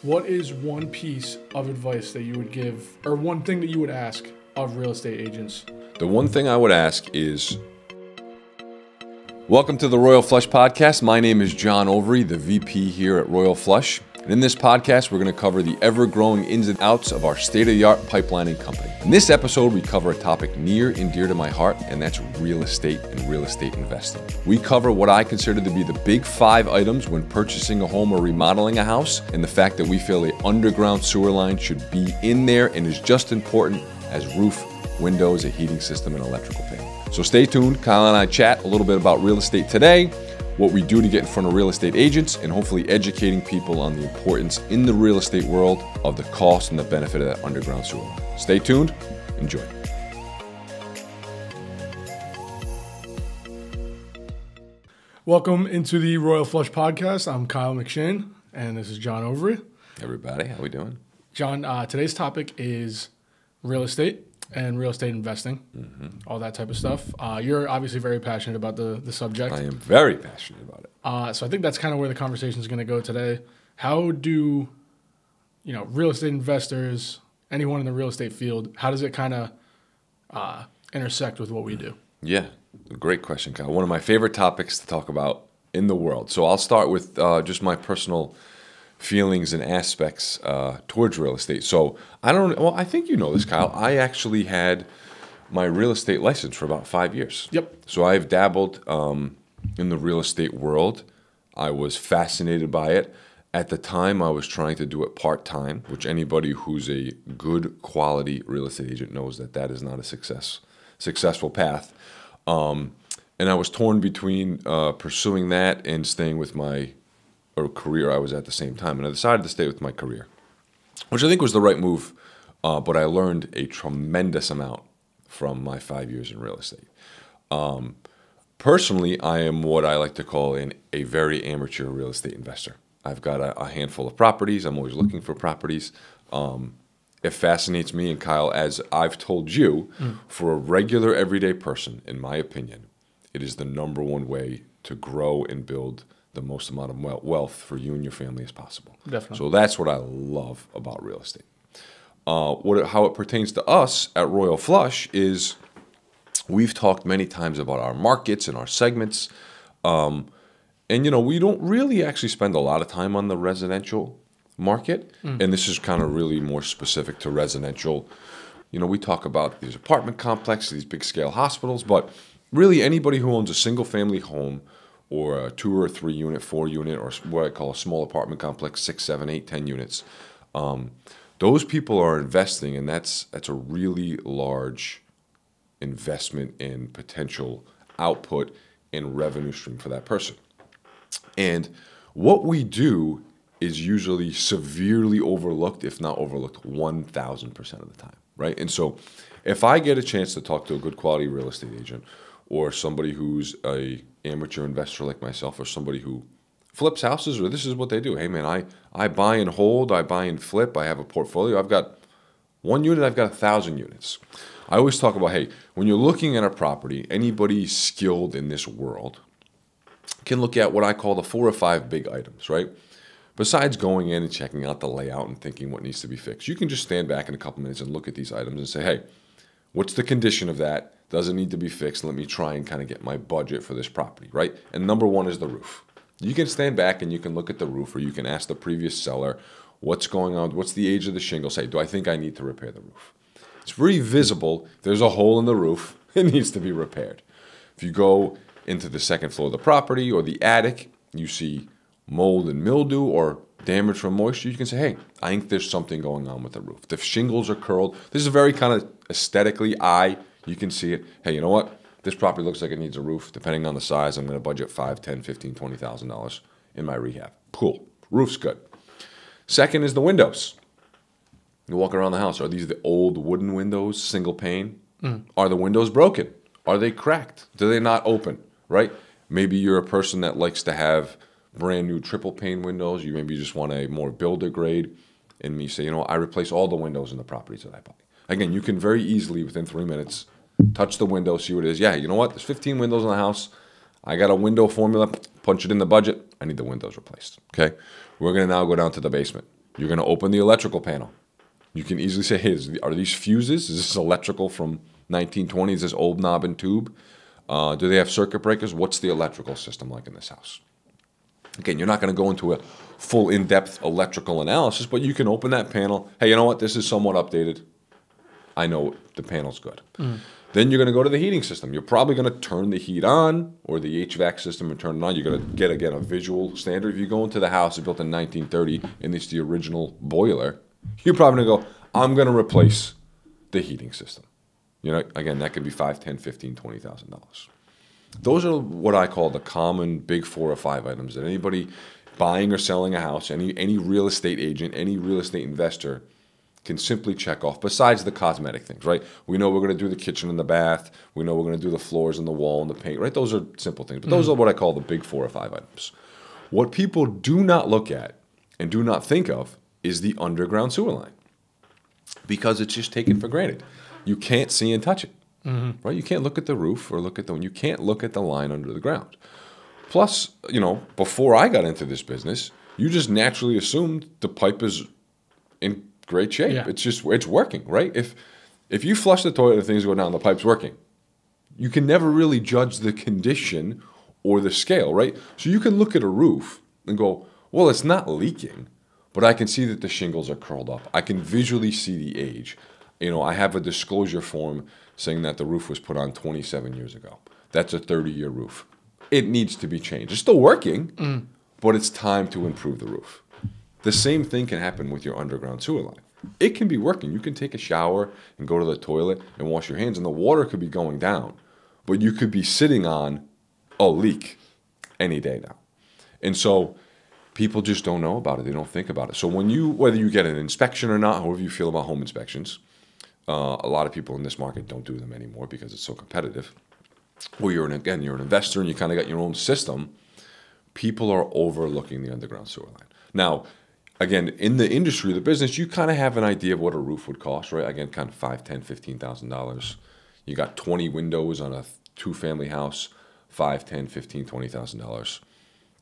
What is one piece of advice that you would give, or one thing that you would ask of real estate agents? The one thing I would ask is, welcome to the Royal Flush Podcast. My name is John Overy, the VP here at Royal Flush. And in this podcast, we're going to cover the ever-growing ins and outs of our state-of-the-art pipelining company. In this episode, we cover a topic near and dear to my heart, and that's real estate and real estate investing. We cover what I consider to be the big 5 items when purchasing a home or remodeling a house, and the fact that we feel an underground sewer line should be in there and is just important as roof, windows, a heating system, and electrical panel. So stay tuned. Kyle and I chat a little bit about real estate today, what we do to get in front of real estate agents, and hopefully educating people on the importance in the real estate world of the cost and the benefit of that underground sewer line. Stay tuned. Enjoy. Welcome into the Royal Flush Podcast. I'm Kyle McShane, and this is John Overy. Everybody, how we doing? John, today's topic is real estate and real estate investing, all that type of stuff. You're obviously very passionate about the subject. I am very passionate about it. So I think that's kind of where the conversation is going to go today. How do, real estate investors, anyone in the real estate field, how does it kind of intersect with what we do? Yeah, great question, Kyle. One of my favorite topics to talk about in the world. So I'll start with just my personal feelings and aspects towards real estate. So I think you know this, Kyle. I actually had my real estate license for about 5 years. Yep. So I've dabbled in the real estate world. I was fascinated by it. At the time, I was trying to do it part-time, which anybody who's a good quality real estate agent knows that is not a successful path. And I was torn between pursuing that and staying with my career I was at the same time. And I decided to stay with my career, which I think was the right move. But I learned a tremendous amount from my 5 years in real estate. Personally, I am what I like to call a very amateur real estate investor. I've got a handful of properties. I'm always looking for properties. It fascinates me, and Kyle, as I've told you, for a regular everyday person, in my opinion, it is the number one way to grow and build the most amount of wealth for you and your family as possible. Definitely. So that's what I love about real estate. How it pertains to us at Royal Flush is we've talked many times about our markets and our segments. And, we don't really actually spend a lot of time on the residential market. And this is kind of really more specific to residential. We talk about these apartment complexes, these big scale hospitals, but really anybody who owns a single family home or a 2 or 3 unit, 4 unit, or what I call a small apartment complex, 6, 7, 8, 10 units. Those people are investing, and that's a really large investment in potential output and revenue stream for that person. And what we do is usually severely overlooked, if not overlooked 1,000% of the time, right? And so if I get a chance to talk to a good quality real estate agent or somebody who's a amateur investor like myself, or somebody who flips houses, or this is what they do. Hey man, I buy and hold, I buy and flip, I have a portfolio. I've got 1 unit, I've got 1,000 units. I always talk about, hey, when you're looking at a property, anybody skilled in this world can look at what I call the 4 or 5 big items, right? Besides going in and checking out the layout and thinking what needs to be fixed, you can just stand back in a couple minutes and look at these items and say, hey, what's the condition of that? Does it need to be fixed? Let me try and kind of get my budget for this property, right? And number 1 is the roof. You can stand back and you can look at the roof, or you can ask the previous seller, what's going on? What's the age of the shingle? Say, do I think I need to repair the roof? It's very visible. If there's a hole in the roof, it needs to be repaired. If you go into the second floor of the property or the attic, you see mold and mildew or damage from moisture, you can say, hey, I think there's something going on with the roof. The shingles are curled. This is very kind of aesthetically, you can see it. Hey, you know what? This property looks like it needs a roof. Depending on the size, I'm going to budget $5,000, $10,000, $15,000, $20,000 in my rehab. Cool. Roof's good. Second is the windows. You walk around the house. Are these the old wooden windows, single pane? Are the windows broken? Are they cracked? Do they not open? Right? Maybe you're a person that likes to have brand new triple pane windows. You maybe just want a more builder grade. And you say, I replace all the windows in the properties that I buy. Again, you can very easily, within 3 minutes, touch the window, see what it is. Yeah, you know what? There's 15 windows in the house. I got a window formula, punch it in the budget. I need the windows replaced, okay? We're going to now go down to the basement. You're going to open the electrical panel. You can easily say, hey, are these fuses? Is this electrical from 1920s, this old knob and tube? Do they have circuit breakers? What's the electrical system like in this house? Again, you're not going to go into a full in-depth electrical analysis, but you can open that panel. Hey, you know what? This is somewhat updated. I know the panel's good. Then you're going to go to the heating system. You're probably going to turn the heat on or the HVAC system and turn it on. You're going to get, again, a visual standard. If you go into the house, it's built in 1930, and it's the original boiler, you're probably going to go, I'm going to replace the heating system. You know, again, that could be $5,000, $10,000, $15,000, $20,000. Those are what I call the common big 4 or 5 items that anybody buying or selling a house, any real estate agent, any real estate investor can simply check off, besides the cosmetic things, right? We know we're going to do the kitchen and the bath. We know we're going to do the floors and the wall and the paint, right? Those are simple things. But those are what I call the big 4 or 5 items. What people do not look at and do not think of is the underground sewer line, because it's just taken for granted. You can't see and touch it, right? You can't look at the roof or look at you can't look at the line under the ground. Plus, you know, before I got into this business, you just naturally assumed the pipe is in great shape. Yeah. It's working, right? If you flush the toilet and things go down, the pipe's working. You can never really judge the condition or the scale, right? So you can look at a roof and go, well, it's not leaking, but I can see that the shingles are curled up. I can visually see the age. You know, I have a disclosure form saying that the roof was put on 27 years ago. That's a 30-year roof. It needs to be changed. It's still working, but it's time to improve the roof. The same thing can happen with your underground sewer line. It can be working. You can take a shower and go to the toilet and wash your hands, and the water could be going down, but you could be sitting on a leak any day now. And so people just don't know about it. They don't think about it. So whether you get an inspection or not, however you feel about home inspections, a lot of people in this market don't do them anymore because it's so competitive. Or you're an investor and you kind of got your own system. People are overlooking the underground sewer line. Now, again, in the industry, the business, you kind of have an idea of what a roof would cost, right? Again, kind of $5,000, $10,000, $15,000. You got 20 windows on a 2-family house, $5,000, $10,000, $15,000, $20,000.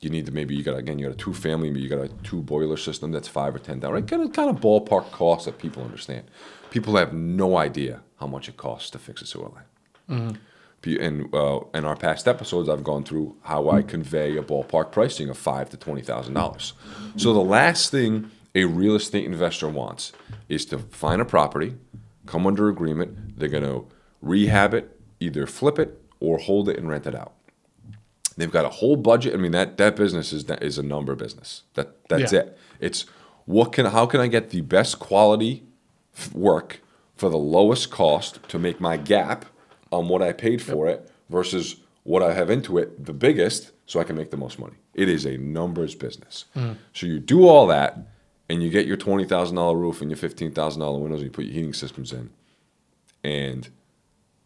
You got a 2-family, but you got a 2-boiler system that's $5,000 or $10,000, right? Kind of ballpark costs that people understand. People have no idea how much it costs to fix a sewer line. In our past episodes, I've gone through how I convey a ballpark pricing of $5,000 to $20,000. So the last thing a real estate investor wants is to find a property, come under agreement. They're going to rehab it, either flip it or hold it and rent it out. They've got a whole budget. I mean, that business is a number business. That's it. It's how can I get the best quality work for the lowest cost to make my gap on what I paid for it versus what I have into it the biggest, so I can make the most money. It is a numbers business. So you do all that, and you get your $20,000 roof and your $15,000 windows, and you put your heating systems in, and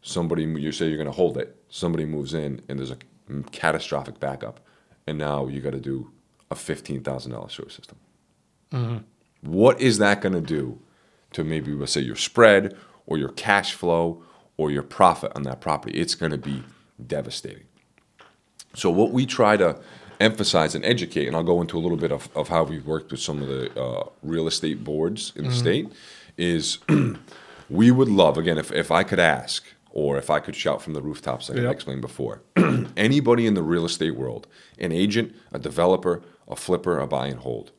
you say you're going to hold it. Somebody moves in, and there's a catastrophic backup, and now you got to do a $15,000 sewer system. What is that going to do to maybe, let's say, your spread or your cash flow or your profit on that property? It's going to be devastating. So what we try to emphasize and educate, and I'll go into a little bit of how we've worked with some of the real estate boards in the state, is we would love, again, if I could ask, or if I could shout from the rooftops like I explained before, anybody in the real estate world, an agent, a developer, a flipper, a buy and hold,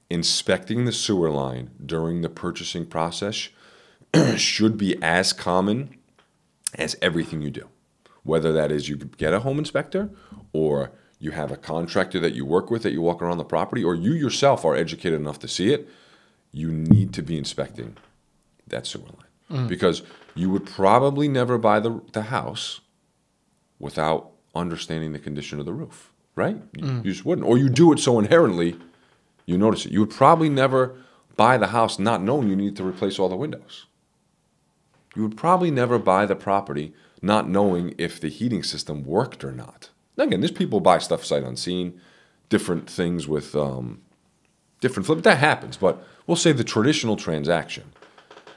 inspecting the sewer line during the purchasing process should be as common as everything you do. Whether that is you get a home inspector, or you have a contractor that you work with that you walk around the property, or you yourself are educated enough to see it, you need to be inspecting that sewer line. Because you would probably never buy the house without understanding the condition of the roof, right? You just wouldn't. Or you do it so inherently, you notice it. You would probably never buy the house not knowing you need to replace all the windows. You would probably never buy the property not knowing if the heating system worked or not. Now again, there's people buy stuff sight unseen, different things with different flip. That happens, but we'll say the traditional transaction,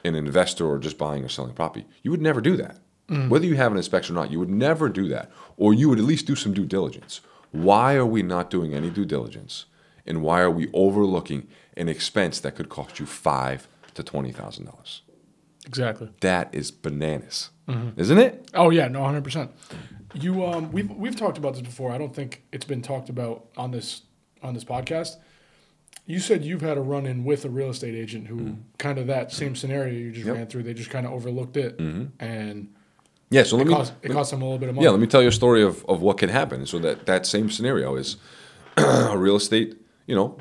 an investor or just buying or selling property, you would never do that. Whether you have an inspection or not, you would never do that. Or you would at least do some due diligence. Why are we not doing any due diligence And why are we overlooking an expense that could cost you $5,000 to $20,000? Exactly. That is bananas, isn't it? Oh yeah, no, 100%. You we've talked about this before. I don't think it's been talked about on this podcast. You said you've had a run-in with a real estate agent who kind of that same scenario you just ran through. They just kind of overlooked it, and Yeah, so it cost them a little bit of money. Yeah, let me tell you a story of what can happen. So that same scenario is a real estate,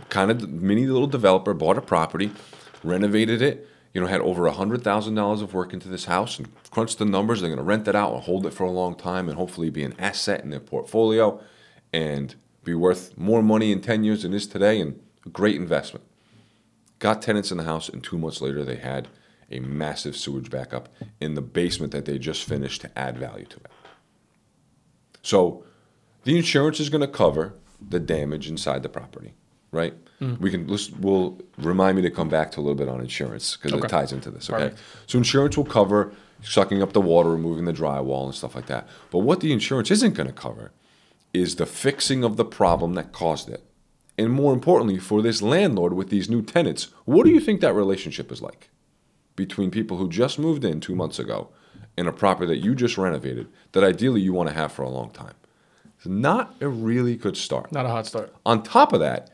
kind of mini little developer bought a property, renovated it, had over $100,000 of work into this house and crunched the numbers. They're going to rent that out and hold it for a long time and hopefully be an asset in their portfolio and be worth more money in 10 years than it is today, and a great investment. Got tenants in the house, and 2 months later they had a massive sewage backup in the basement that they just finished to add value to it. So the insurance is going to cover the damage inside the property, right? We'll remind me to come back to a little bit on insurance because it ties into this, okay? Perfect. So insurance will cover sucking up the water, removing the drywall and stuff like that. But what the insurance isn't going to cover is the fixing of the problem that caused it. And more importantly, for this landlord with these new tenants, what do you think that relationship is like between people who just moved in 2 months ago and a property that you just renovated that ideally you want to have for a long time? It's not a really good start. Not a hot start. On top of that,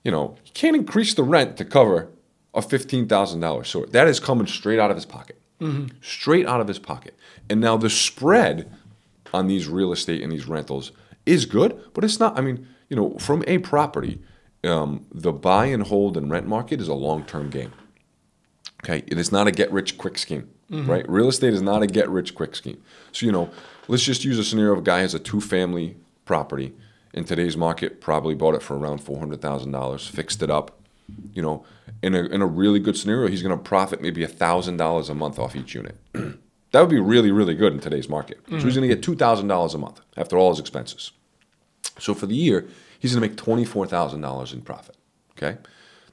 you can't increase the rent to cover a $15,000 sewer. That is coming straight out of his pocket. Straight out of his pocket. And now the spread on these real estate and these rentals is good, but it's not. I mean, from a property, the buy and hold and rent market is a long-term game. Okay, it is not a get-rich-quick scheme, right? Real estate is not a get-rich-quick scheme. So, let's just use a scenario of a guy who has a 2-family property in today's market, probably bought it for around $400,000, fixed it up. In a really good scenario, he's going to profit maybe $1,000 a month off each unit. That would be really, really good in today's market. So he's going to get $2,000 a month after all his expenses. So for the year, he's going to make $24,000 in profit, okay?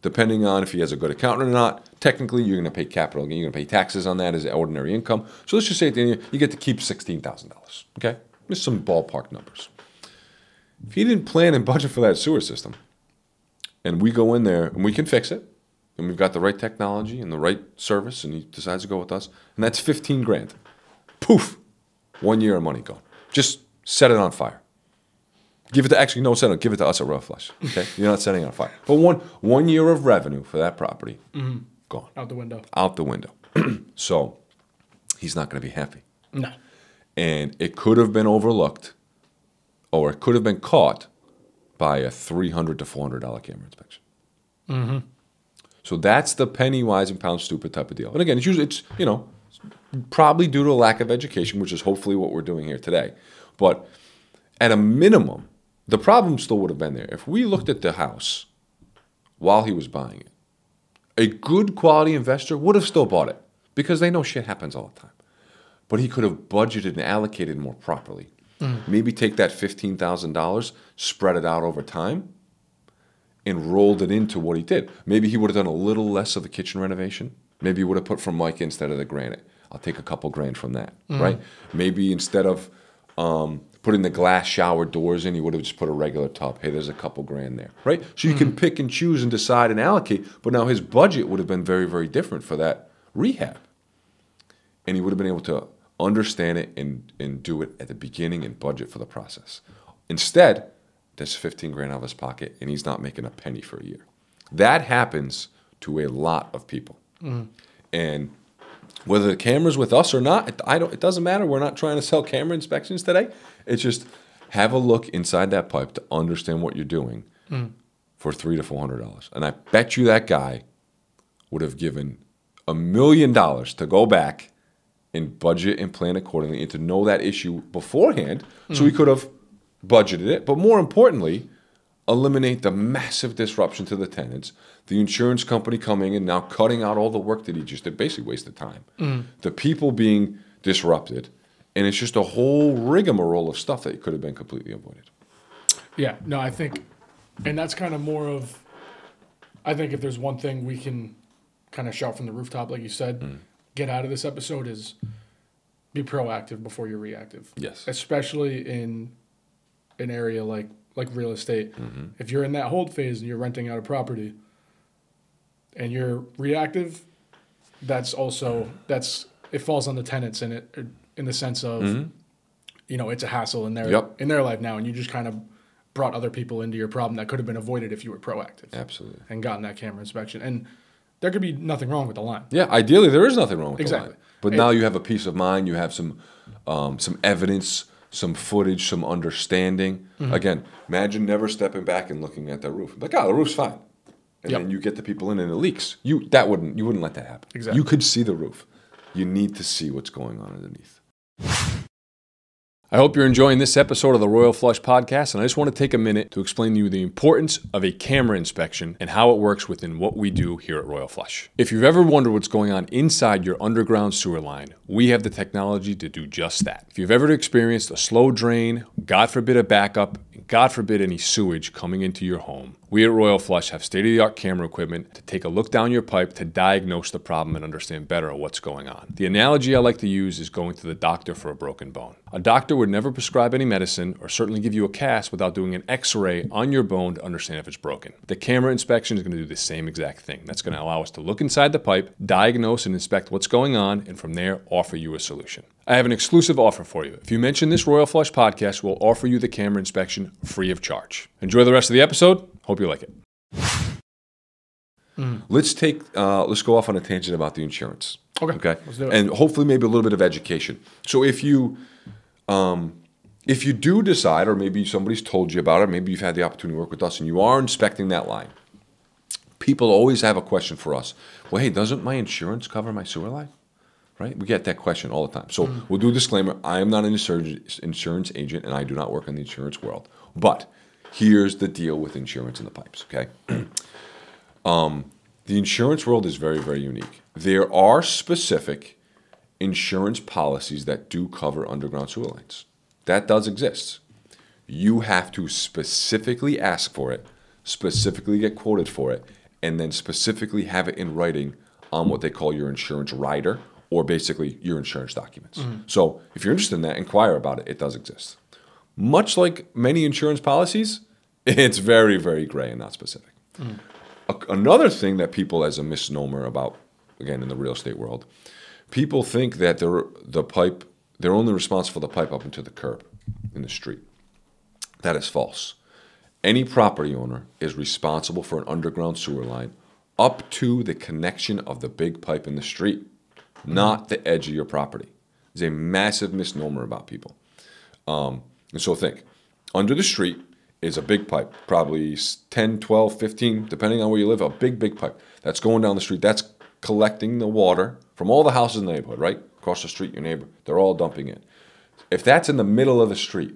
Depending on if he has a good accountant or not, technically you're going to pay capital gain, you're going to pay taxes on that as ordinary income. So let's just say at the end of the year, you get to keep $16,000, okay? Just some ballpark numbers. If he didn't plan and budget for that sewer system, and we go in there and we can fix it, and we've got the right technology and the right service, and he decides to go with us, and that's $15,000. Poof, 1 year of money gone. Just set it on fire. Give it to give it to us at Royal Flush. Okay, you're not setting it on fire. But one year of revenue for that property gone Out the window. Out the window. So he's not going to be happy. No. And it could have been overlooked, or it could have been caught by a $300 to $400 camera inspection. So that's the penny wise and pound stupid type of deal. And again, it's probably due to a lack of education, which is hopefully what we're doing here today. But at a minimum, the problem still would have been there. If we looked at the house while he was buying it, a good quality investor would have still bought it because they know shit happens all the time. But he could have budgeted and allocated more properly. Maybe take that $15,000, spread it out over time, and rolled it into what he did. Maybe he would have done a little less of the kitchen renovation. Maybe he would have put Formica instead of the granite. I'll take a couple grand from that, right? Maybe instead of putting the glass shower doors in, he would have just put a regular tub. Hey, there's a couple grand there, right? So you can pick and choose and decide and allocate, but now his budget would have been very, very different for that rehab. And he would have been able to understand it and do it at the beginning and budget for the process. Instead, there's $15,000 out of his pocket and he's not making a penny for a year. That happens to a lot of people. And whether the camera's with us or not, it doesn't matter. We're not trying to sell camera inspections today. It's just have a look inside that pipe to understand what you're doing for $300 to $400. And I bet you that guy would have given $1 million to go back and budget and plan accordingly and to know that issue beforehand so he could have budgeted it. But more importantly, eliminate the massive disruption to the tenants, the insurance company coming and now cutting out all the work that he just did, basically wasted time. The people being disrupted, and it's just a whole rigmarole of stuff that could have been completely avoided. Yeah, no, I think, and that's kind of more of, I think if there's one thing we can kind of shout from the rooftop, like you said, get out of this episode is be proactive before you're reactive. Yes. Especially in an area like like real estate. If you're in that hold phase and you're renting out a property and you're reactive, it falls on the tenants in the sense of, it's a hassle in their life now, and you just kind of brought other people into your problem that could have been avoided if you were proactive. Absolutely. And gotten that camera inspection. And there could be nothing wrong with the line. Yeah, ideally there is nothing wrong with exactly. the line. But now you have a peace of mind. You have some evidence, some footage, some understanding. Again, imagine never stepping back and looking at the roof. Like, the roof's fine. And then you get the people in and it leaks. You wouldn't let that happen. Exactly. You could see the roof. You need to see what's going on underneath. I hope you're enjoying this episode of the Royal Flush Podcast, and I just want to take a minute to explain to you the importance of a camera inspection and how it works within what we do here at Royal Flush. If you've ever wondered what's going on inside your underground sewer line, we have the technology to do just that. If you've ever experienced a slow drain, God forbid a backup, and God forbid any sewage coming into your home, we at Royal Flush have state-of-the-art camera equipment to take a look down your pipe to diagnose the problem and understand better what's going on. The analogy I like to use is going to the doctor for a broken bone. A doctor would never prescribe any medicine or certainly give you a cast without doing an x-ray on your bone to understand if it's broken. The camera inspection is going to do the same exact thing. That's going to allow us to look inside the pipe, diagnose and inspect what's going on, and from there offer you a solution. I have an exclusive offer for you. If you mention this Royal Flush Podcast, we'll offer you the camera inspection free of charge. Enjoy the rest of the episode. Hope you like it. Let's go off on a tangent about the insurance. Okay. Let's do it. And hopefully maybe a little bit of education. So if you do decide, or maybe somebody's told you about it, maybe you've had the opportunity to work with us and you are inspecting that line, people always have a question for us. Well, hey, doesn't my insurance cover my sewer line? Right? We get that question all the time. So we'll do a disclaimer. I am not an insurance agent, and I do not work in the insurance world. But here's the deal with insurance in the pipes, okay? The insurance world is very, very unique. There are specific insurance policies that do cover underground sewer lines. That does exist. You have to specifically ask for it, specifically get quoted for it, and then specifically have it in writing on what they call your insurance rider, or basically your insurance documents. So if you're interested in that, inquire about it. It does exist. Much like many insurance policies, it's very, very gray and not specific. Another thing that people, as a misnomer about, again, in the real estate world, people think that they're only responsible for the pipe up into the curb in the street. That is false. Any property owner is responsible for an underground sewer line up to the connection of the big pipe in the street, not the edge of your property. It's a massive misnomer about people. And so think, under the street is a big pipe, probably 10, 12, 15, depending on where you live, a big, big pipe that's going down the street. That's collecting the water from all the houses in the neighborhood, right? Across the street, your neighbor, they're all dumping it. If that's in the middle of the street,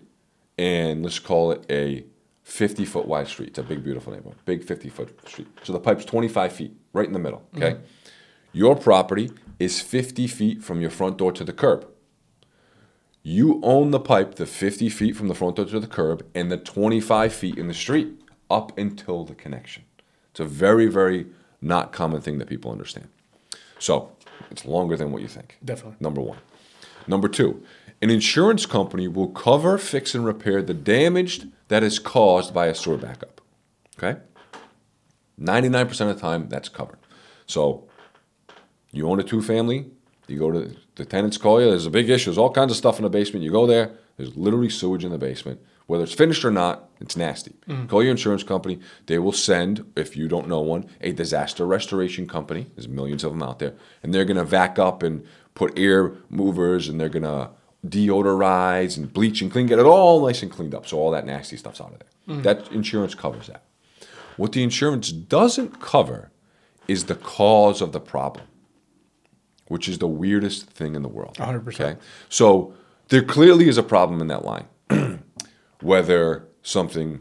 and let's call it a 50-foot wide street, it's a big, beautiful neighborhood, big 50-foot street. So the pipe's 25 feet, right in the middle, okay? Your property is 50 feet from your front door to the curb. You own the pipe the 50 feet from the front door to the curb and the 25 feet in the street up until the connection. It's a very, very not common thing that people understand. So it's longer than what you think. Definitely. Number one. Number two, an insurance company will cover, fix, and repair the damage that is caused by a sewer backup. Okay? 99% of the time, that's covered. So you own a two-family, you go to the tenants call you, there's a big issue, there's all kinds of stuff in the basement. You go there, there's literally sewage in the basement. Whether it's finished or not, it's nasty. Call your insurance company. They will send, if you don't know one, a disaster restoration company. There's millions of them out there. And they're going to vac up and put air movers, and they're going to deodorize and bleach and clean, get it all nice and cleaned up so all that nasty stuff's out of there. That insurance covers that. What the insurance doesn't cover is the cause of the problem, which is the weirdest thing in the world. 100%. Okay? So there clearly is a problem in that line. Whether something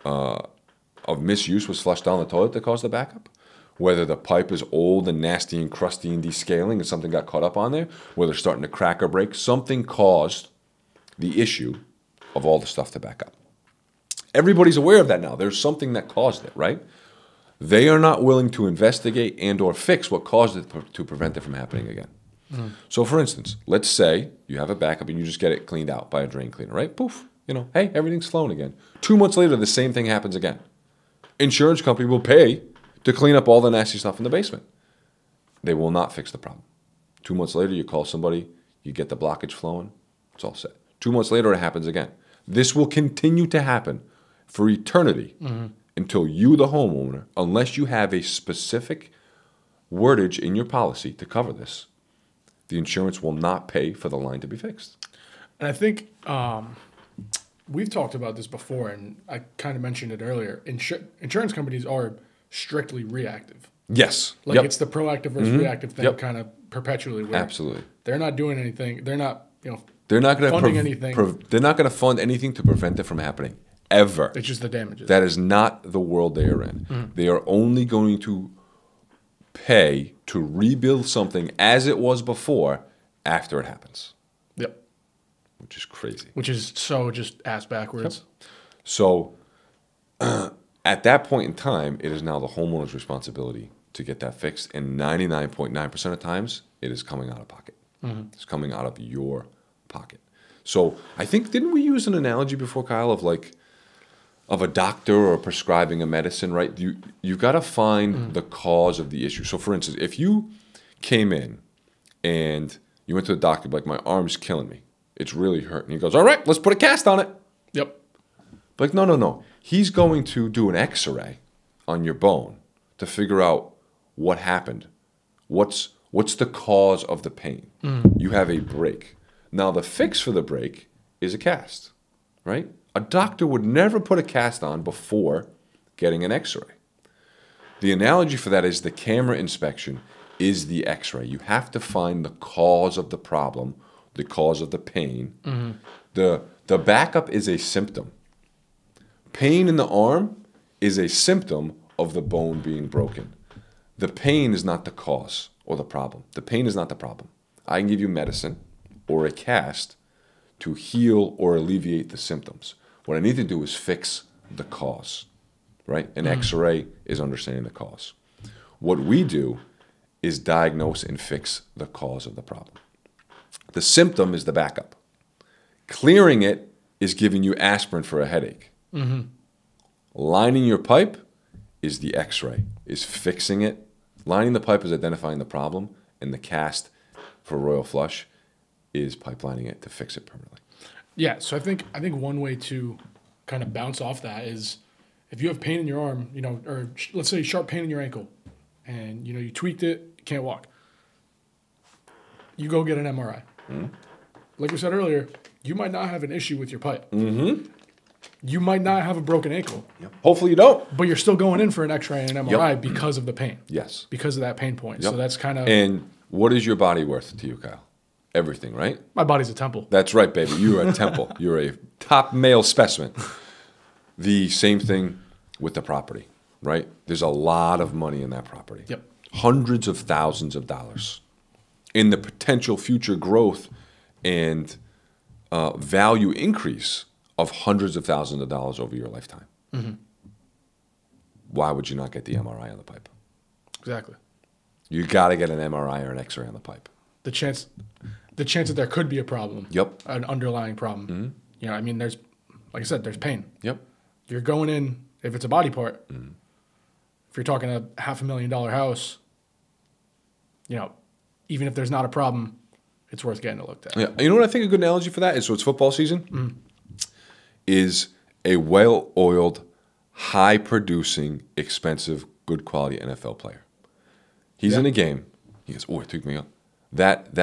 of misuse was flushed down the toilet that caused the backup, whether the pipe is old and nasty and crusty and descaling and something got caught up on there, whether it's starting to crack or break, something caused the issue of all the stuff to back up. Everybody's aware of that now. There's something that caused it, right? They are not willing to investigate and or fix what caused it to prevent it from happening again. So for instance, let's say you have a backup and you just get it cleaned out by a drain cleaner, right? Poof, Hey, everything's flowing again. 2 months later, the same thing happens again. Insurance company will pay to clean up all the nasty stuff in the basement. They will not fix the problem. 2 months later, you call somebody, you get the blockage flowing, it's all set. 2 months later, it happens again. This will continue to happen for eternity until you, the homeowner, unless you have a specific wordage in your policy to cover this, the insurance will not pay for the line to be fixed. And I think we've talked about this before, and I kind of mentioned it earlier. Insurance companies are strictly reactive. Yes. Like it's the proactive versus reactive thing kind of perpetually. Where Absolutely. They're not doing anything. They're not, they're not going to funding anything. They're not going to fund anything to prevent it from happening, ever. It's just the damages. That is not the world they are in. They are only going to pay to rebuild something as it was before after it happens. Yep. Which is crazy. Which is so just ass backwards. Yep. So at that point in time, it is now the homeowner's responsibility to get that fixed. And 99.9% of times, it is coming out of pocket. It's coming out of your pocket. So I think, didn't we use an analogy before, Kyle, of a doctor or prescribing a medicine, right? You've got to find the cause of the issue. So for instance, if you came in and you went to the doctor, like, my arm's killing me, it's really hurting. He goes, all right, let's put a cast on it. Yep. Like, no. He's going to do an x-ray on your bone to figure out what happened. What's the cause of the pain? You have a break. Now, the fix for the break is a cast, right? A doctor would never put a cast on before getting an x-ray. The analogy for that is the camera inspection is the x-ray. You have to find the cause of the problem, the cause of the pain. The backup is a symptom. Pain in the arm is a symptom of the bone being broken. The pain is not the cause or the problem. The pain is not the problem. I can give you medicine or a cast to heal or alleviate the symptoms. What I need to do is fix the cause, right? An x-ray is understanding the cause. What we do is diagnose and fix the cause of the problem. The symptom is the backup. Clearing it is giving you aspirin for a headache. Lining your pipe is the x-ray, is fixing it. Lining the pipe is identifying the problem, and the cast for Royal Flush is pipelining it to fix it permanently. Yeah, so I think one way to kind of bounce off that is if you have pain in your arm, or let's say sharp pain in your ankle, and you tweaked it, you can't walk. You go get an MRI. Like we said earlier, you might not have an issue with your pipe. You might not have a broken ankle. Hopefully you don't. But you're still going in for an x-ray and an MRI because of the pain. Yes. Because of that pain point. So that's kind of... And what is your body worth to you, Kyle? Everything, right? My body's a temple. That's right, baby. You're a temple. You're a top male specimen. The same thing with the property, right? There's a lot of money in that property. Yep. Hundreds of thousands of dollars in the potential future growth and value increase of hundreds of thousands of dollars over your lifetime. Why would you not get the MRI on the pipe? Exactly. You got to get an MRI or an x-ray on the pipe. The chance that there could be a problem. Yep. An underlying problem. There's, like I said, there's pain. Yep. You're going in, if it's a body part, if you're talking a $500,000 house, even if there's not a problem, it's worth getting it looked at. Yeah. You know what I think a good analogy for that is? So it's football season. Is a well-oiled, high-producing, expensive, good quality NFL player. He's in a game. He goes, it took me up. That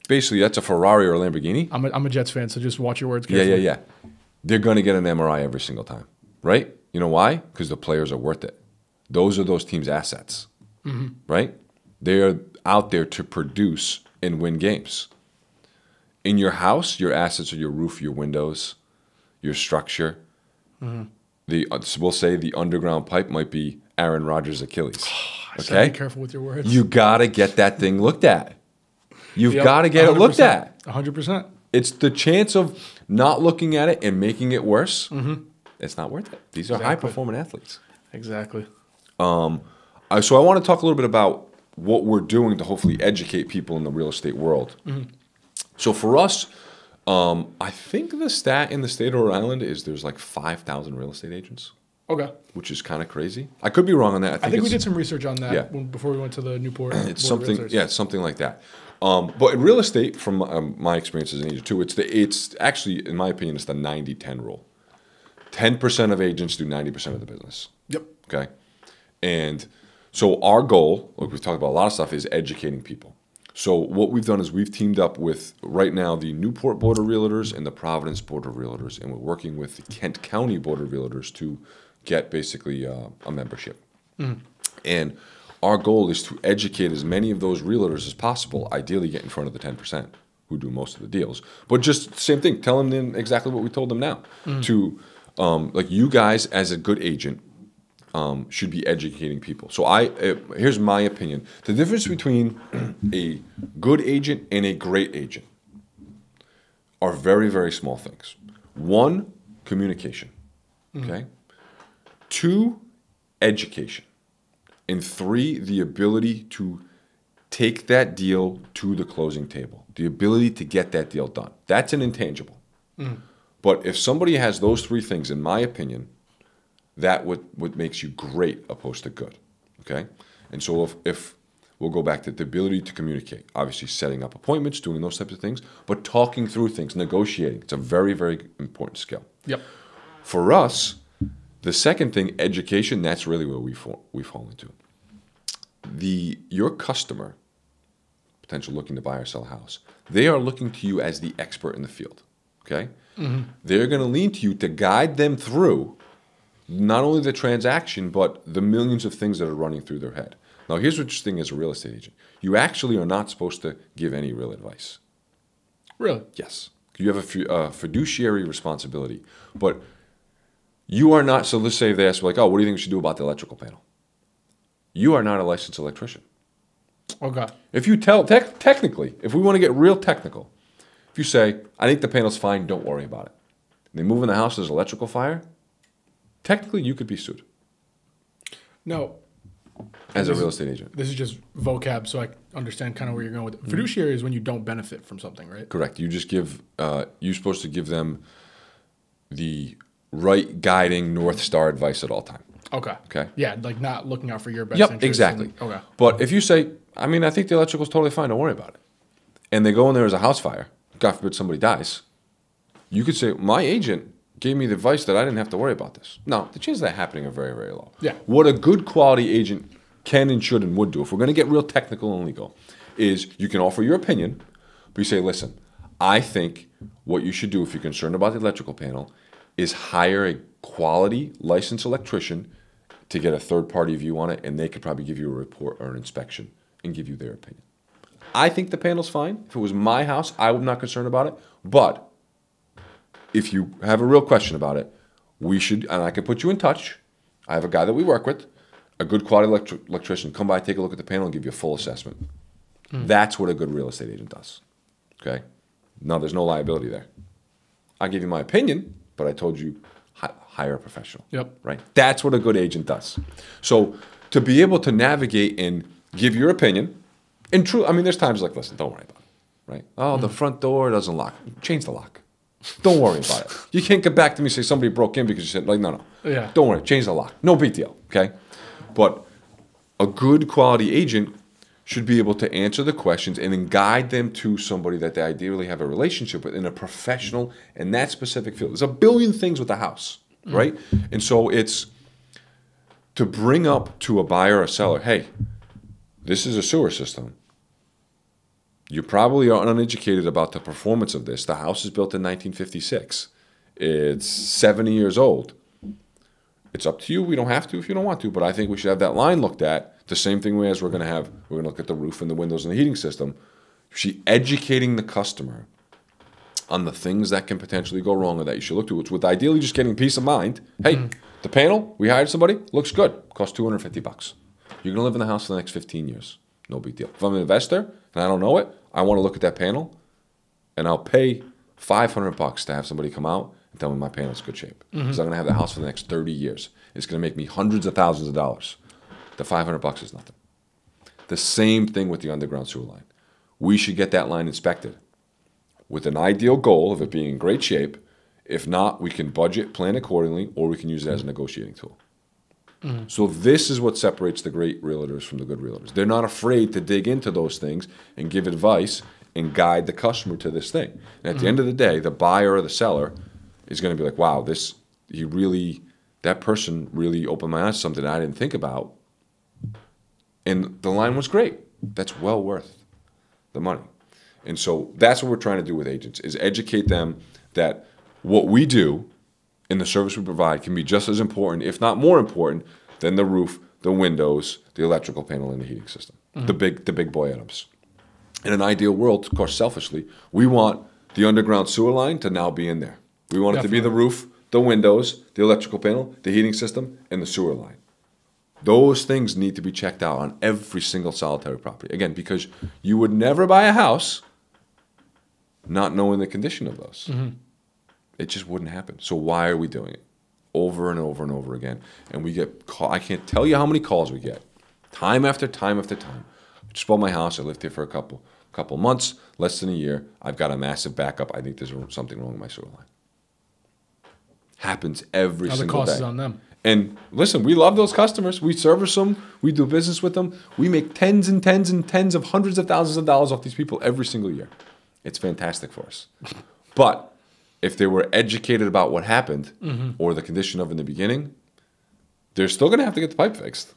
basically, that's a Ferrari or a Lamborghini. I'm a Jets fan, so just watch your words carefully. Yeah. They're going to get an MRI every single time, right? You know why? Because the players are worth it. Those are those teams' assets, right? They're out there to produce and win games. In your house, your assets are your roof, your windows, your structure. We'll say the underground pipe might be Aaron Rodgers' Achilles. Okay? Be careful with your words. You got to get that thing looked at. You've got to get 100%. It looked at. 100%. It's the chance of not looking at it and making it worse. It's not worth it. These are high-performing athletes. Exactly. So I want to talk a little bit about what we're doing to hopefully educate people in the real estate world. So for us, I think the stat in the state of Rhode Island is there's like 5,000 real estate agents, Okay. which is kind of crazy. I could be wrong on that. I think we it's- did some research on that Yeah. before we went to the Newport. It's Board of something, Realtors. yeah, it's something like that. But in real estate, from my experience as an agent too, it's actually, in my opinion, it's the 90-10 rule. 10% of agents do 90% of the business. Yep. Okay. And so our goal, like we've talked about a lot of stuff, is educating people. So what we've done is we've teamed up with, right now, the Newport Board of Realtors and the Providence Board of Realtors, and we're working with the Kent County Board of Realtors to get basically a membership. And our goal is to educate as many of those realtors as possible, ideally get in front of the 10% who do most of the deals. But just same thing, tell them exactly what we told them now. To, like, you guys as a good agent should be educating people. So here's my opinion. The difference between a good agent and a great agent are very, very small things. One, communication. Okay? Two, education. And three, the ability to take that deal to the closing table. The ability to get that deal done. That's an intangible. But if somebody has those three things, in my opinion, that what makes you great opposed to good. Okay? And so if we'll go back to the ability to communicate, obviously setting up appointments, doing those types of things, but talking through things, negotiating. It's a very, very important skill. Yep. For us, the second thing, education, that's really where we fall into. Your customer, potential looking to buy or sell a house, they are looking to you as the expert in the field. Okay? They're going to lean to you to guide them through not only the transaction, but the millions of things that are running through their head. Now, here's what's interesting as a real estate agent. You actually are not supposed to give any real advice. Really? Yes. You have a fiduciary responsibility. But you are not, so let's say they ask, like, oh, what do you think we should do about the electrical panel? You are not a licensed electrician. Okay. If you tell, technically, if we want to get real technical, if you say, I think the panel's fine, don't worry about it. And they move in the house, there's electrical fire, technically you could be sued No. as a real estate agent. This is just vocab, so I understand kind of where you're going with it. Fiduciary is when you don't benefit from something, right? Correct. You just give, you're supposed to give them the right guiding North Star advice at all time. Okay. Okay. Yeah, like not looking out for your best Yep, interest. exactly. Okay. But if you say, I mean, I think the electrical's totally fine, don't worry about it. And they go in there as a house fire, God forbid somebody dies, you could say, my agent gave me the advice that I didn't have to worry about this. No, the chances of that happening are very, very low. Yeah. What a good quality agent can and should and would do, if we're going to get real technical and legal, is you can offer your opinion, but you say, listen, I think what you should do if you're concerned about the electrical panel is hire a quality licensed electrician to get a third-party view on it, and they could probably give you a report or an inspection and give you their opinion. I think the panel's fine. If it was my house, I would not concerned about it. But if you have a real question about it, we should, and I can put you in touch. I have a guy that we work with, a good quality electrician, come by, take a look at the panel, and give you a full assessment. That's what a good real estate agent does. Okay? Now, there's no liability there. I give you my opinion, but I told you, hire a professional. Yep. Right? That's what a good agent does. So to be able to navigate and give your opinion, and true, I mean, there's times like, listen, don't worry about it. Right? Oh, the front door doesn't lock. Change the lock. Don't worry about it. You can't get back to me and say somebody broke in because you said, like, no. Yeah. Don't worry. Change the lock. No big deal. Okay? But a good quality agent should be able to answer the questions and then guide them to somebody that they ideally have a relationship with in a professional and that specific field. There's a billion things with the house, right? And so it's to bring up to a buyer or seller, hey, this is a sewer system. You probably are uneducated about the performance of this. The house is built in 1956. It's 70 years old. It's up to you. We don't have to if you don't want to, but I think we should have that line looked at the same thing as we're going to look at the roof and the windows and the heating system. She educating the customer on the things that can potentially go wrong or that you should look to, which with ideally just getting peace of mind. Hey, the panel, we hired somebody, looks good, costs $250. You're going to live in the house for the next 15 years. No big deal. If I'm an investor and I don't know it, I want to look at that panel and I'll pay $500 to have somebody come out and tell me my panel's in good shape. Because I'm going to have the house for the next 30 years. It's going to make me hundreds of thousands of dollars. The $500 is nothing. The same thing with the underground sewer line. We should get that line inspected with an ideal goal of it being in great shape. If not, we can budget, plan accordingly, or we can use it as a negotiating tool. So this is what separates the great realtors from the good realtors. They're not afraid to dig into those things and give advice and guide the customer to this thing. And at the end of the day, the buyer or the seller is going to be like, wow, that person really opened my eyes to something I didn't think about. And the line was great. That's well worth the money. And so that's what we're trying to do with agents, is educate them that what we do and the service we provide can be just as important, if not more important, than the roof, the windows, the electrical panel, and the heating system. The big boy items. In an ideal world, of course, selfishly, we want the underground sewer line to now be in there. We want it to be the roof, the windows, the electrical panel, the heating system, and the sewer line. Those things need to be checked out on every single solitary property. Again, because you would never buy a house not knowing the condition of those. It just wouldn't happen. So why are we doing it? Over and over and over again. And we get I can't tell you how many calls we get. Time after time after time. I just bought my house. I lived here for a couple months, less than a year. I've got a massive backup. I think there's something wrong with my sewer line. Happens every single day. The cost is on them. And listen, we love those customers. We service them. We do business with them. We make tens and tens and tens of hundreds of thousands of dollars off these people every single year. It's fantastic for us. But if they were educated about what happened or the condition of in the beginning, they're still going to have to get the pipe fixed.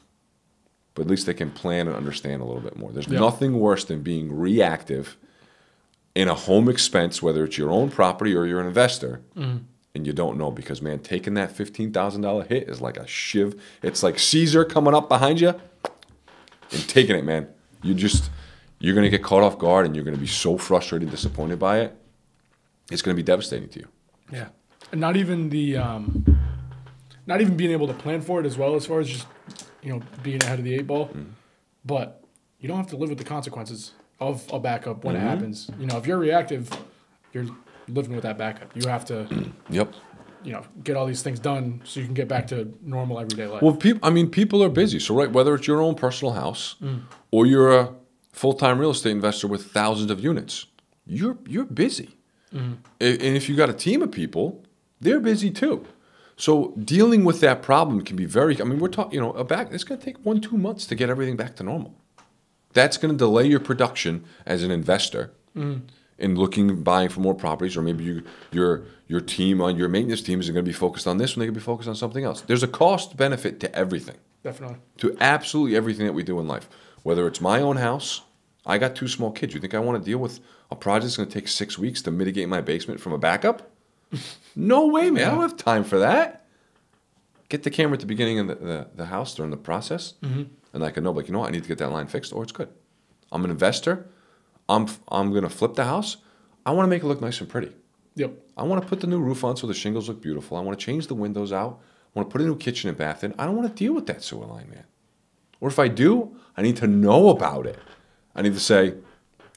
But at least they can plan and understand a little bit more. There's nothing worse than being reactive in a home expense, whether it's your own property or you're an investor, and you don't know. Because, man, taking that $15,000 hit is like a shiv. It's like Caesar coming up behind you and taking it, man. You're going to get caught off guard, and you're going to be so frustrated and disappointed by it. It's going to be devastating to you. Yeah, and not even being able to plan for it as well, as far as just being ahead of the 8 ball. But you don't have to live with the consequences of a backup when it happens. If you're reactive, you're living with that backup. You have to get all these things done so you can get back to normal everyday life. Well, people are busy. So, right, whether it's your own personal house or you're a full-time real estate investor with thousands of units, you're busy. And if you got a team of people, they're busy too. So dealing with that problem can be we're talking, it's going to take 1-2 months to get everything back to normal. That's going to delay your production as an investor in buying for more properties, or maybe your team on your maintenance team isn't going to be focused on this when they could be focused on something else. There's a cost benefit to everything. Definitely. To absolutely everything that we do in life. Whether it's my own house, I got 2 small kids. You think I want to deal with a project that's going to take 6 weeks to mitigate my basement from a backup? No way, man. I don't have time for that. Get the camera at the beginning of the house during the process, and I can know, I need to get that line fixed, or it's good. I'm an investor. I'm going to flip the house. I want to make it look nice and pretty. Yep. I want to put the new roof on so the shingles look beautiful. I want to change the windows out. I want to put a new kitchen and bath in. I don't want to deal with that sewer line, man. Or if I do, I need to know about it. I need to say,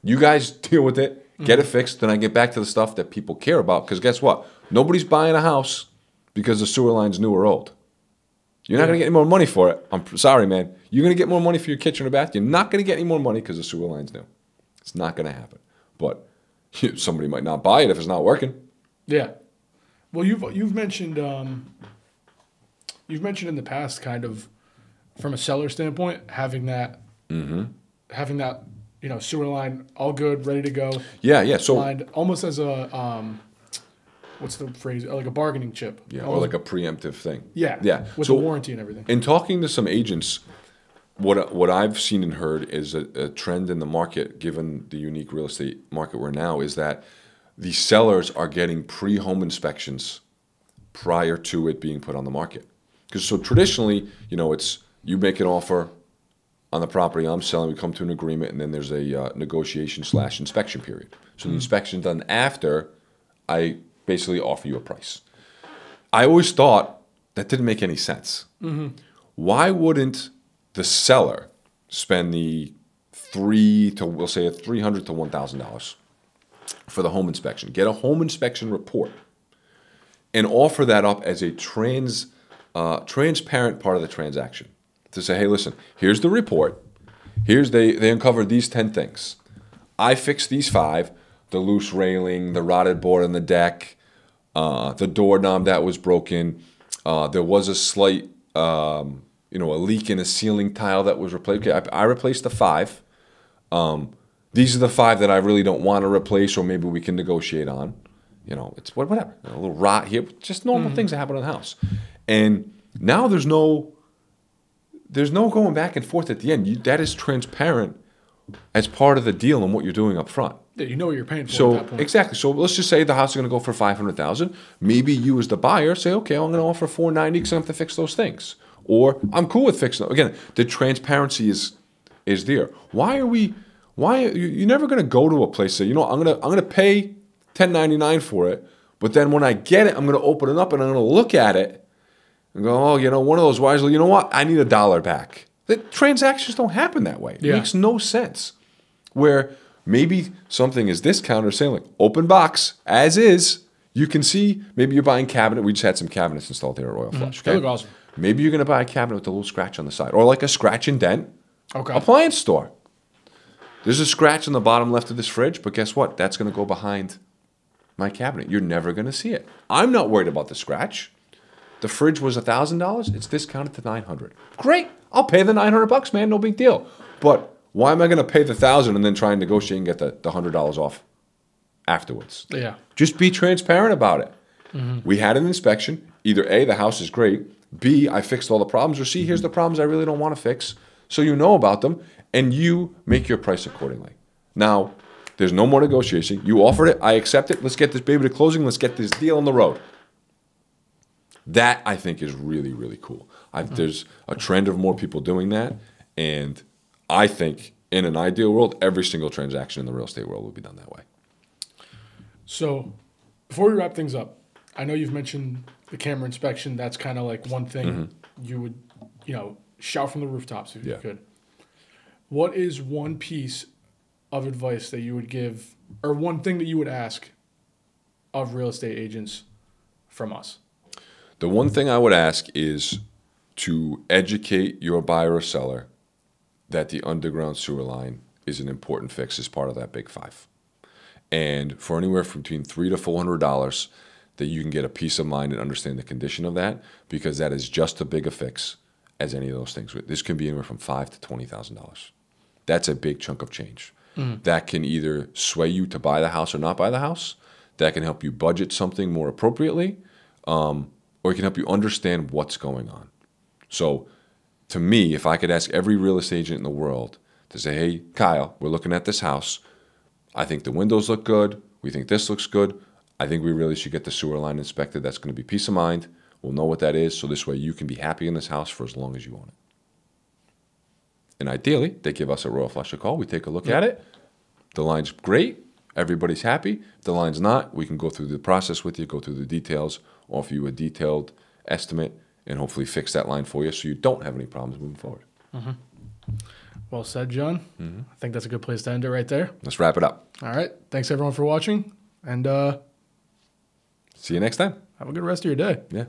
you guys deal with it, get it fixed, then I get back to the stuff that people care about. Because guess what? Nobody's buying a house because the sewer line's new or old. You're not going to get any more money for it. I'm sorry, man. You're going to get more money for your kitchen or bath. You're not going to get any more money because the sewer line's new. It's not going to happen. But somebody might not buy it if it's not working. Yeah. Well, you've mentioned in the past, kind of from a seller standpoint, having that sewer line all good, ready to go. Yeah. So lined almost as a what's the phrase? Like a bargaining chip. Yeah, or like a preemptive thing. Yeah. With a warranty and everything. In talking to some agents, what I've seen and heard is a trend in the market, given the unique real estate market we're now, is that the sellers are getting pre-home inspections prior to it being put on the market. Because so traditionally, it's you make an offer on the property I'm selling, we come to an agreement, and then there's a negotiation/inspection period. So the inspection done after I basically offer you a price. I always thought that didn't make any sense. Why wouldn't the seller spend the $300 to $1,000 for the home inspection, get a home inspection report, and offer that up as a transparent part of the transaction? To say, hey, listen, here's the report. They uncovered these 10 things. I fixed these 5. the loose railing, the rotted board on the deck, the doorknob that was broken. There was a slight, a leak in a ceiling tile that was replaced. Okay, I replaced the 5. These are the 5 that I really don't want to replace, or maybe we can negotiate on. It's whatever. A little rot here, just normal things that happen in the house. And now there's no going back and forth at the end. That is transparent as part of the deal and what you're doing up front. Yeah, you know what you're paying for So at that point. exactly. So let's just say the house is going to go for $500,000. Maybe you as the buyer say, okay, I'm going to offer $490 because I have to fix those things, or I'm cool with fixing them. Again, the transparency is there. Why are you're never going to go to a place and say, I'm going to pay $10.99 for it, but then when I get it, I'm going to open it up and I'm going to look at it and go, one of those wires, you know what? I need $1 back. The transactions don't happen that way. It makes no sense. Where maybe something is discounted, saying like open box as is. You can see maybe you're buying cabinet. We just had some cabinets installed here at Royal Flush. Okay? They look awesome. Maybe you're going to buy a cabinet with a little scratch on the side, or like a scratch and dent appliance store. There's a scratch on the bottom left of this fridge, but guess what? That's going to go behind my cabinet. You're never going to see it. I'm not worried about the scratch. The fridge was $1,000. It's discounted to $900. Great. I'll pay the $900, man. No big deal. But why am I going to pay the $1,000 and then try and negotiate and get the $100 off afterwards? Yeah. Just be transparent about it. We had an inspection. Either A, the house is great. B, I fixed all the problems. Or C, here's the problems I really don't want to fix. So you know about them, and you make your price accordingly. Now, there's no more negotiation. You offered it. I accept it. Let's get this baby to closing. Let's get this deal on the road. That, I think, is really, really cool. There's a trend of more people doing that, and I think in an ideal world, every single transaction in the real estate world would be done that way. So before we wrap things up, I know you've mentioned the camera inspection. That's kind of like one thing you would, shout from the rooftops if you could. What is one piece of advice that you would give, or one thing that you would ask of real estate agents from us? The one thing I would ask is to educate your buyer or seller that the underground sewer line is an important fix as part of that big 5. And for anywhere from between $300 to $400, that you can get a peace of mind and understand the condition of that, because that is just as big a fix as any of those things. This can be anywhere from $5,000 to $20,000. That's a big chunk of change. That can either sway you to buy the house or not buy the house. That can help you budget something more appropriately, or it can help you understand what's going on. So to me, if I could ask every real estate agent in the world to say, hey, Kyle, we're looking at this house. I think the windows look good. We think this looks good. I think we really should get the sewer line inspected. That's going to be peace of mind. We'll know what that is, so this way you can be happy in this house for as long as you own it. And ideally, they give us a Royal Flush a call. We take a look at it. The line's great. Everybody's happy. If the line's not, we can go through the process with you, go through the details, offer you a detailed estimate, and hopefully fix that line for you so you don't have any problems moving forward. Well said, John. I think that's a good place to end it right there. Let's wrap it up. All right. Thanks, everyone, for watching. And see you next time. Have a good rest of your day. Yeah.